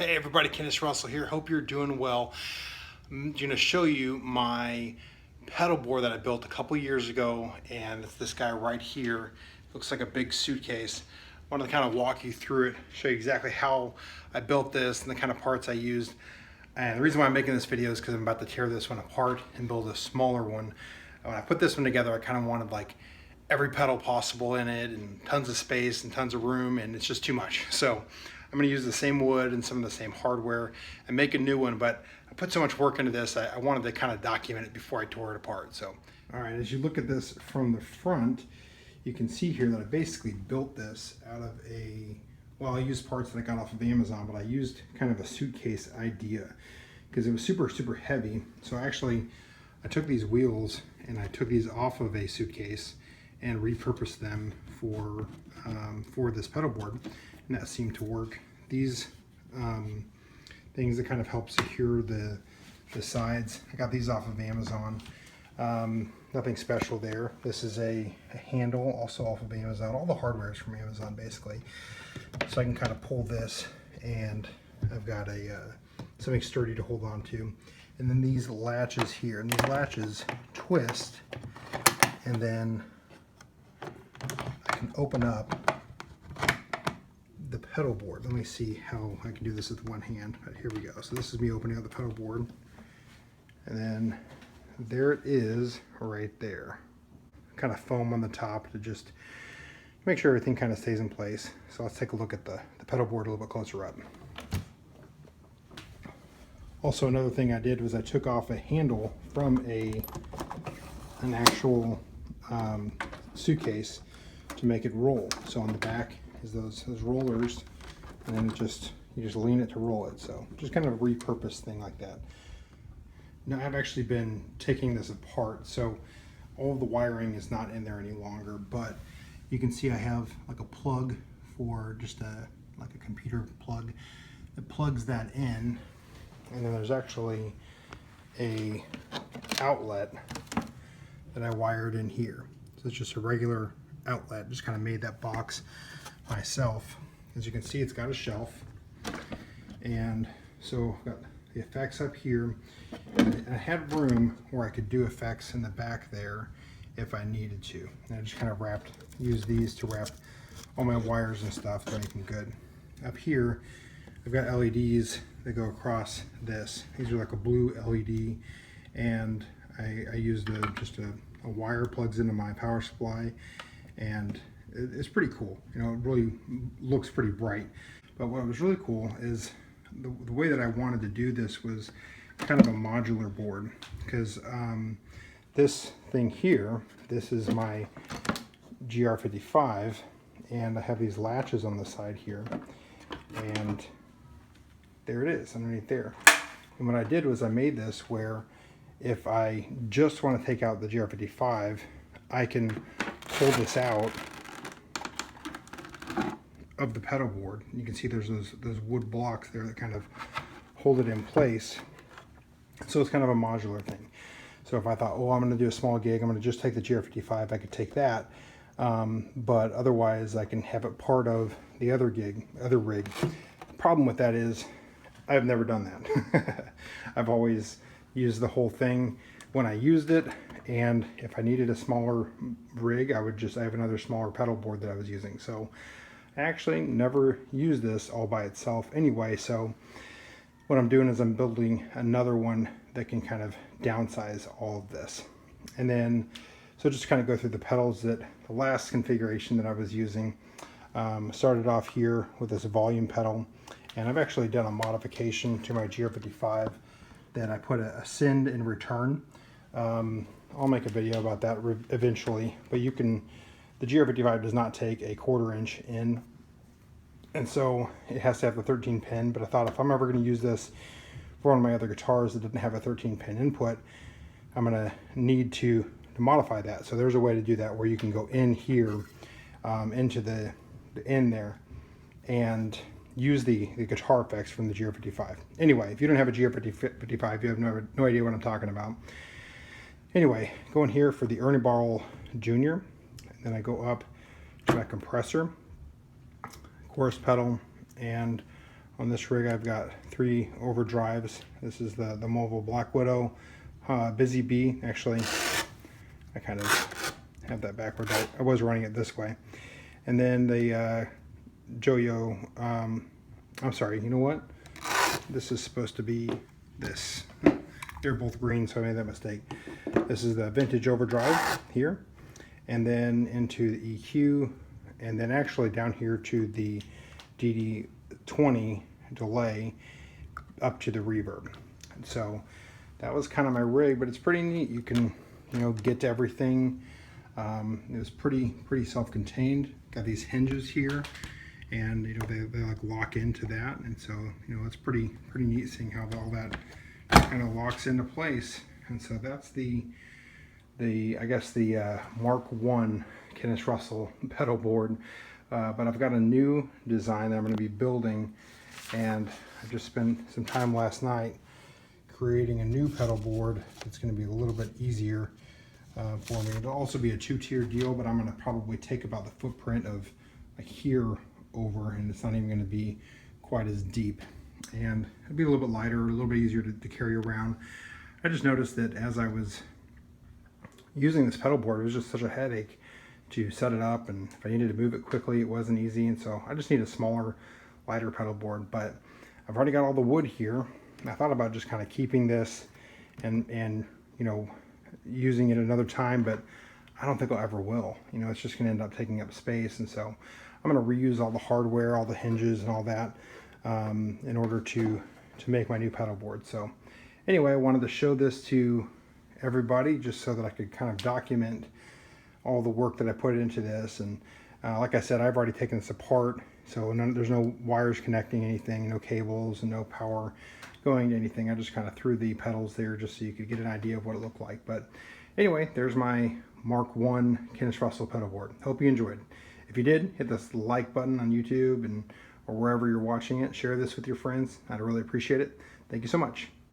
Hey everybody, Kennis Russell here. Hope you're doing well. I'm going to show you my pedal board that I built a couple years ago, and it's this guy right here. Looks like a big suitcase. I wanted to kind of walk you through it, show you exactly how I built this and the kind of parts I used. And the reason why I'm making this video is because I'm about to tear this one apart and build a smaller one. When I put this one together, I kind of wanted like every pedal possible in it and tons of space and tons of room, and it's just too much. So I'm going to use the same wood and some of the same hardware and make a new one, but I put so much work into this, I wanted to kind of document it before I tore it apart. So, all right, as you look at this from the front, you can see here that I basically built this out of well, I used parts that I got off of Amazon, but I used kind of a suitcase idea because it was super, super heavy. So I took these wheels and I took these off of a suitcase and repurposed them for this pedal board, and that seemed to work. These things that kind of help secure the sides, I got these off of Amazon. Nothing special there. This is a handle, also off of Amazon. All the hardware is from Amazon basically. So I can kind of pull this, and I've got something sturdy to hold on to. And then these latches here, and these latches twist, and then I can open up the pedal board. Let me see how I can do this with one hand. But here we go. So this is me opening up the pedal board, and then there it is right there. Kind of foam on the top to just make sure everything kind of stays in place. So let's take a look at the pedal board a little bit closer up. Also, another thing I did was I took off a handle from an actual suitcase to make it roll. So on the back is those rollers, and then you just lean it to roll it. So just kind of a repurposed thing like that. Now I've actually been taking this apart, so all of the wiring is not in there any longer, but you can see I have like a plug for just like a computer plug that plugs that in, and then there's actually a outlet that I wired in here. So it's just a regular outlet. Just kind of made that box myself. As you can see, it's got a shelf, and so I've got the effects up here, and I had room where I could do effects in the back there if I needed to. And I just kind of used these to wrap all my wires and stuff to make them good. Up here, I've got LEDs that go across this. These are like a blue LED, and I used just a wire plugs into my power supply, and it's pretty cool. You know, it really looks pretty bright. But what was really cool is the way that I wanted to do this was kind of a modular board, because this thing here, this is my GR55, and I have these latches on the side here, and there it is underneath there. And what I did was I made this where if I just want to take out the GR55, I can pull this out of the pedal board. You can see there's those wood blocks there that kind of hold it in place. So it's kind of a modular thing. So if I thought, oh, I'm going to do a small gig, I'm going to just take the GR55, I could take that. But otherwise, I can have it part of the other rig. The problem with that is I've never done that. I've always used the whole thing when I used it, and if I needed a smaller rig, I have another smaller pedal board that I was using. So I actually never used this all by itself anyway, so what I'm doing is I'm building another one that can kind of downsize all of this. And then, so just kind of go through the pedals. That the last configuration that I was using, started off here with this volume pedal, and I've actually done a modification to my GR55 that I put a send and return. I'll make a video about that eventually, but the GR55 does not take a 1/4 inch in, and so it has to have the 13 pin, but I thought if I'm ever going to use this for one of my other guitars that didn't have a 13 pin input, I'm going to need to modify that. So there's a way to do that where you can go in here into the end there and use the guitar effects from the GR55. Anyway, if you don't have a GR55, you have no idea what I'm talking about. Anyway, go in here for the Ernie Ball Jr., and then I go up to my compressor, chorus pedal, and On this rig I've got 3 overdrives. This is the Movo Black Widow, Busy Bee. Actually, I kind of have that backwards. I was running it this way. And then the Joyo, I'm sorry, you know what? This is supposed to be this. They're both green, so I made that mistake. This is the vintage overdrive here, and then into the EQ, and then actually down here to the DD20 delay up to the reverb. And so that was kind of my rig, but it's pretty neat. You can, you know, get to everything. It was pretty self-contained. Got these hinges here, and you know they like lock into that, and so you know it's pretty neat seeing how all that kind of locks into place. And so that's the I guess the Mark I Kennis Russell pedal board. But I've got a new design that I'm going to be building, and I just spent some time last night creating a new pedal board that's going to be a little bit easier for me. It'll also be a 2-tier deal, but I'm going to probably take about the footprint of like here over, and it's not even going to be quite as deep, and it'll be a little bit lighter, a little bit easier to carry around. I just noticed that as I was using this pedal board, it was just such a headache to set it up, and if I needed to move it quickly, it wasn't easy, and so I just need a smaller, lighter pedal board. But I've already got all the wood here. I thought about just kind of keeping this and you know, using it another time, but I don't think I ever will. You know, it's just going to end up taking up space, and so I'm going to reuse all the hardware, all the hinges and all that in order to make my new pedal board. So anyway, I wanted to show this to everybody just so that I could kind of document all the work that I put into this. And like I said, I've already taken this apart, so there's no wires connecting anything, no cables, and no power going to anything. I just kind of threw the pedals there just so you could get an idea of what it looked like. But anyway, there's my Mark I Kennis Russell pedal board. Hope you enjoyed. If you did, hit this like button on YouTube or wherever you're watching it. Share this with your friends. I'd really appreciate it. Thank you so much.